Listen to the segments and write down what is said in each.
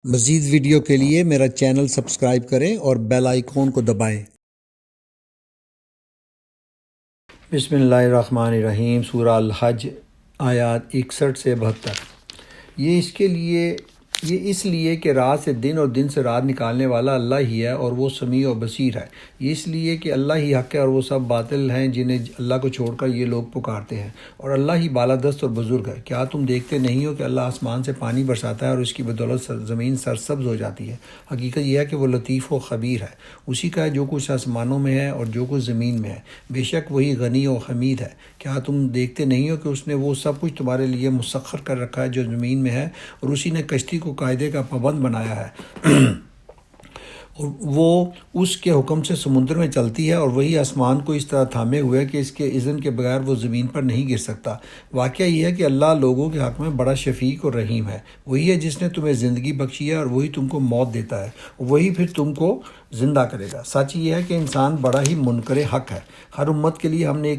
مزید ویڈیو کے لیے میرا چینل سبسکرائب کریں اور بیل آئیکن کو دبائیں۔ بسم اللہ الرحمن الرحیم۔ سورہ الحج آیات 61 سے 72۔ یہ اس لیے کہ رات سے دن اور دن سے رات نکالنے والا اللہ ہی ہے اور وہ سمیع و بصیر ہے۔ یہ اس لیے کہ اللہ ہی حق ہے اور وہ سب باطل ہیں جنہیں اللہ کو چھوڑ کر یہ لوگ پکارتے ہیں، اور اللہ ہی بالادست اور بزرگ ہے۔ کیا تم دیکھتے نہیں ہو کہ اللہ آسمان سے پانی برساتا ہے اور اس کی بدولت زمین سرسبز ہو جاتی ہے؟ حقیقت یہ ہے کہ وہ لطیف و خبیر ہے۔ اسی کا ہے جو کچھ آسمانوں میں ہے اور جو کچھ زمین میں ہے، بے شک وہی غنی و حمید ہے۔ کیا تم دیکھتے نہیں ہو کہ اس نے وہ سب کچھ تمہارے لیے مسخر کر رکھا ہے جو زمین میں ہے، اور اسی نے کشتی کو قاعدے کا پابند بنایا ہے اور وہ اس کے حکم سے سمندر میں چلتی ہے، اور وہی آسمان کو اس طرح تھامے ہوئے کہ اس کے اذن کے بغیر وہ زمین پر نہیں گر سکتا۔ واقعہ یہ ہے کہ اللہ لوگوں کے حق میں بڑا شفیق اور رحیم ہے۔ وہی ہے جس نے تمہیں زندگی بخشی ہے اور وہی تم کو موت دیتا ہے، وہی پھر تم کو زندہ کرے گا۔ سچ یہ ہے کہ انسان بڑا ہی منکر حق ہے۔ ہر امت کے لیے ہم نے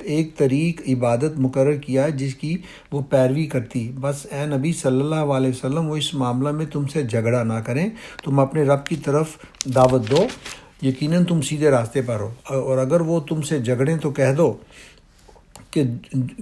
ایک طریق عبادت مقرر کیا ہے جس کی وہ پیروی کرتی۔ بس اے نبی صلی اللہ علیہ وسلم، وہ اس معاملہ میں تم سے جھگڑا نہ کریں، تم اپنے رب کی طرف دعوت دو، یقیناً تم سیدھے راستے پر ہو، اور اگر وہ تم سے جھگڑیں تو کہہ دو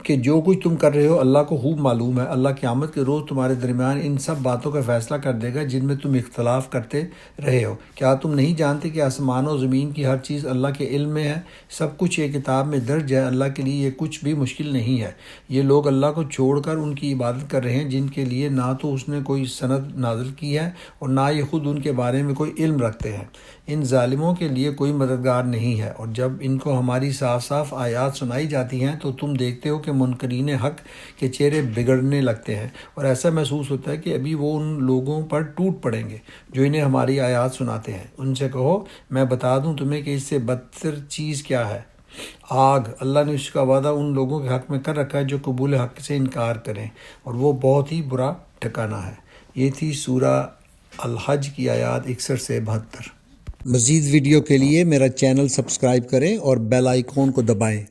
کہ جو کچھ تم کر رہے ہو اللہ کو خوب معلوم ہے۔ اللہ قیامت کے روز تمہارے درمیان ان سب باتوں کا فیصلہ کر دے گا جن میں تم اختلاف کرتے رہے ہو۔ کیا تم نہیں جانتے کہ آسمان و زمین کی ہر چیز اللہ کے علم میں ہے؟ سب کچھ ایک کتاب میں درج ہے۔ اللہ کے لیے یہ کچھ بھی مشکل نہیں ہے۔ یہ لوگ اللہ کو چھوڑ کر ان کی عبادت کر رہے ہیں جن کے لیے نہ تو اس نے کوئی سند نازل کی ہے اور نہ یہ خود ان کے بارے میں کوئی علم رکھتے ہیں۔ ان ظالموں کے لیے کوئی مددگار نہیں ہے، اور جب ان کو ہماری صاف صاف آیات سنائی جاتی ہیں تو تم دیکھتے ہو کہ منکرین حق کے چہرے بگڑنے لگتے ہیں، اور ایسا محسوس ہوتا ہے کہ ابھی وہ ان لوگوں پر ٹوٹ پڑیں گے جو انہیں ہماری آیات سناتے ہیں۔ ان سے کہو، میں بتا دوں تمہیں کہ اس سے بدتر چیز کیا ہے؟ آگ۔ اللہ نے اس کا وعدہ ان لوگوں کے حق میں کر رکھا ہے جو قبول حق سے انکار کریں، اور وہ بہت ہی برا ٹھکانہ ہے۔ یہ تھی سورہ الحج کی آیات 61 سے 72۔ مزید ویڈیو کے لیے میرا چینل سبسکرائب کریں اور بیل آئیکن کو دبائیں۔